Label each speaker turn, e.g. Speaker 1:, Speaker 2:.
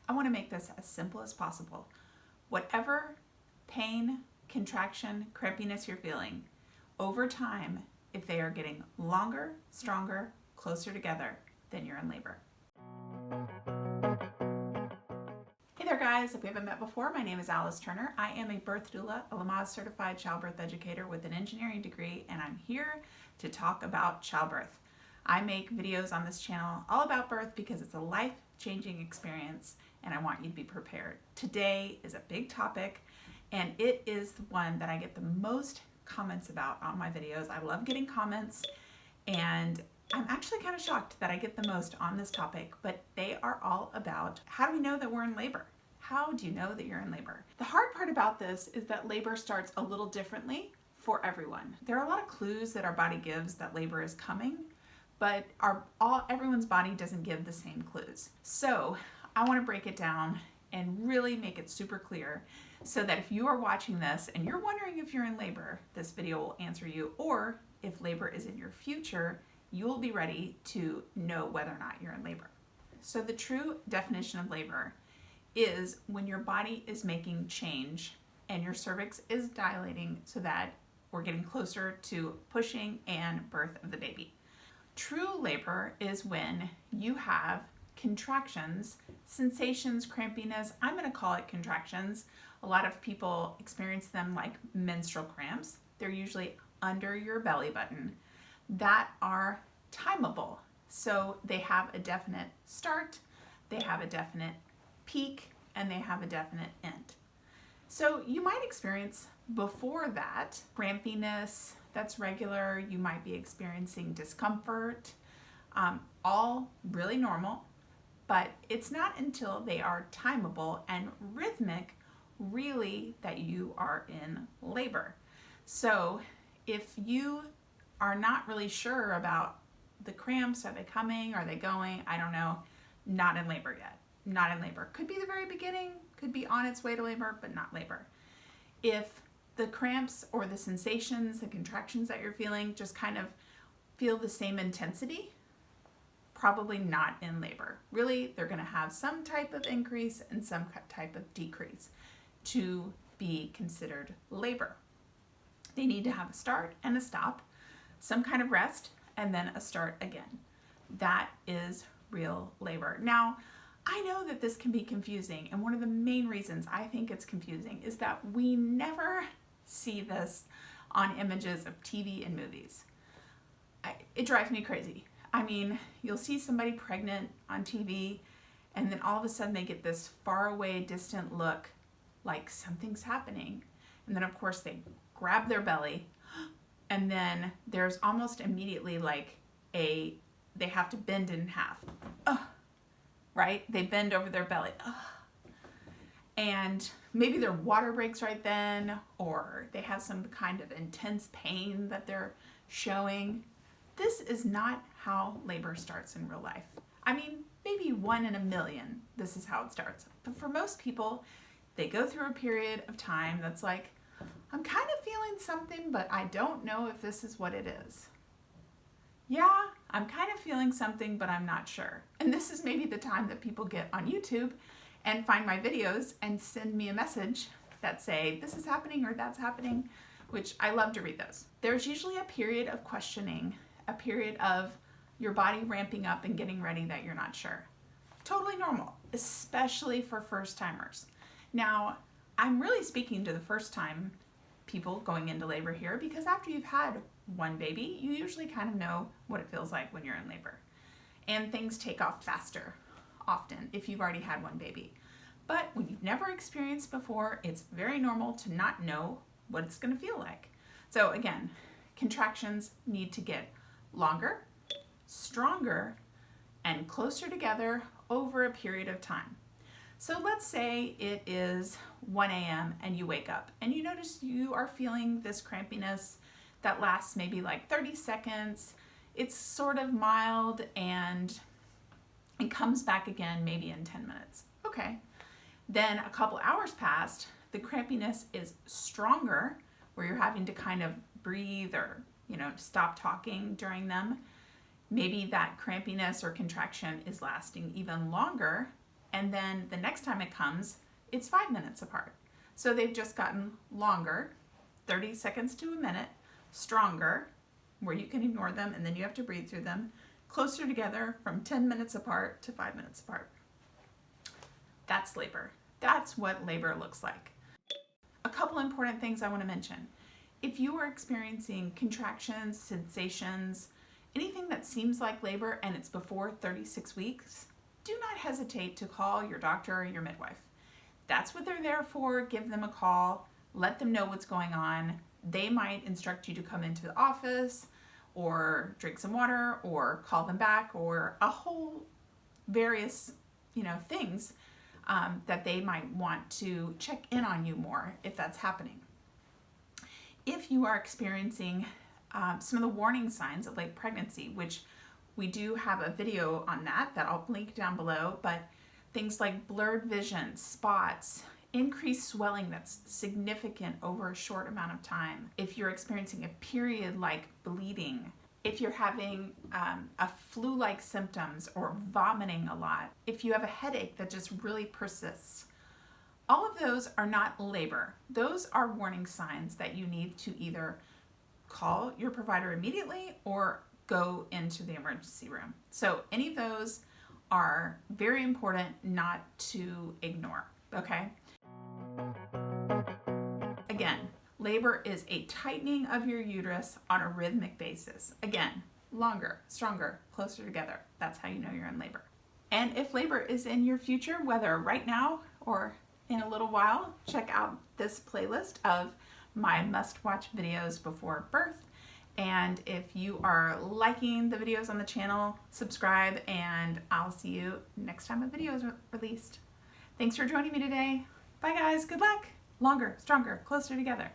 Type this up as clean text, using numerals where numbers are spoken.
Speaker 1: I want to make this as simple as possible. Whatever pain, contraction, crampiness you're feeling, over time, if they are getting longer, stronger, closer together, then you're in labor. Hey there guys, if we haven't met before, my name is Alice Turner. I am a birth doula, a Lamaze certified childbirth educator with an engineering degree, and I'm here to talk about childbirth. I make videos on this channel all about birth because it's a life-changing experience and I want you to be prepared. Today is a big topic and it is the one that I get the most comments about on my videos. I love getting comments and I'm actually kind of shocked that I get the most on this topic, but they are all about how do we know that we're in labor? How do you know that you're in labor? The hard part about this is that labor starts a little differently for everyone. There are a lot of clues that our body gives that labor is coming, but everyone's body doesn't give the same clues. So I want to break it down and really make it super clear so that if you are watching this and you're wondering if you're in labor, this video will answer you, or if labor is in your future, you will be ready to know whether or not you're in labor. So the true definition of labor is when your body is making change and your cervix is dilating so that we're getting closer to pushing and birth of the baby. True labor is when you have contractions, sensations, crampiness. I'm going to call it contractions. A lot of people experience them like menstrual cramps. They're usually under your belly button that are timeable. So they have a definite start, they have a definite peak, and they have a definite end. So you might experience before that crampiness that's regular. You might be experiencing discomfort, all really normal, but it's not until they are timeable and rhythmic really that you are in labor. So if you are not really sure about the cramps, are they coming, are they going, I don't know, not in labor yet. Not in labor. Could be the very beginning, could be on its way to labor, but not labor. If the cramps or the sensations, the contractions that you're feeling just kind of feel the same intensity, probably not in labor. Really, they're going to have some type of increase and some type of decrease to be considered labor. They need to have a start and a stop, some kind of rest, and then a start again. That is real labor. Now, I know that this can be confusing, and one of the main reasons I think it's confusing is that we never see this on images of TV and movies. It drives me crazy. I mean, you'll see somebody pregnant on TV, and then all of a sudden they get this far away, distant look like something's happening. And then, of course, they grab their belly, and then there's almost immediately like they have to bend in half. Right? They bend over their belly. And maybe their water breaks right then, or they have some kind of intense pain that they're showing. This is not how labor starts in real life. I mean, maybe 1 in a million, this is how it starts. But for most people, they go through a period of time that's like, I'm kind of feeling something, but I don't know if this is what it is. Yeah, I'm kind of feeling something, but I'm not sure. And this is maybe the time that people get on YouTube and find my videos and send me a message that say, this is happening or that's happening, which I love to read those. There's usually a period of questioning, a period of your body ramping up and getting ready that you're not sure. Totally normal, especially for first timers. Now, I'm really speaking to the first time people going into labor here because after you've had one baby, you usually kind of know what it feels like when you're in labor. And things take off faster, often, if you've already had one baby. But when you've never experienced before, it's very normal to not know what it's going to feel like. So again, contractions need to get longer, stronger, and closer together over a period of time. So let's say it is 1 a.m. and you wake up and you notice you are feeling this crampiness that lasts maybe like 30 seconds. It's sort of mild and it comes back again maybe in 10 minutes. Okay. Then a couple hours passed, the crampiness is stronger where you're having to kind of breathe or, stop talking during them. Maybe that crampiness or contraction is lasting even longer and then the next time it comes, it's 5 minutes apart. So they've just gotten longer, 30 seconds to a minute, stronger, where you can ignore them and then you have to breathe through them, closer together from 10 minutes apart to 5 minutes apart. That's labor. That's what labor looks like. A couple important things I want to mention. If you are experiencing contractions, sensations, anything that seems like labor and it's before 36 weeks, do not hesitate to call your doctor or your midwife. That's what they're there for. Give them a call. Let them know what's going on. They might instruct you to come into the office or drink some water or call them back, or a whole various, things that they might want to check in on you more if that's happening. If you are experiencing some of the warning signs of late pregnancy, which we do have a video on that I'll link down below, but things like blurred vision, spots, increased swelling that's significant over a short amount of time. If you're experiencing a period-like bleeding, if you're having a flu-like symptoms or vomiting a lot, if you have a headache that just really persists, all of those are not labor. Those are warning signs that you need to either call your provider immediately or go into the emergency room. So any of those are very important not to ignore, okay? Again, labor is a tightening of your uterus on a rhythmic basis. Again, longer, stronger, closer together. That's how you know you're in labor. And if labor is in your future, whether right now or in a little while, check out this playlist of my must-watch videos before birth. And if you are liking the videos on the channel, subscribe, and I'll see you next time a video is released. Thanks for joining me today. Bye guys, good luck. Longer, stronger, closer together.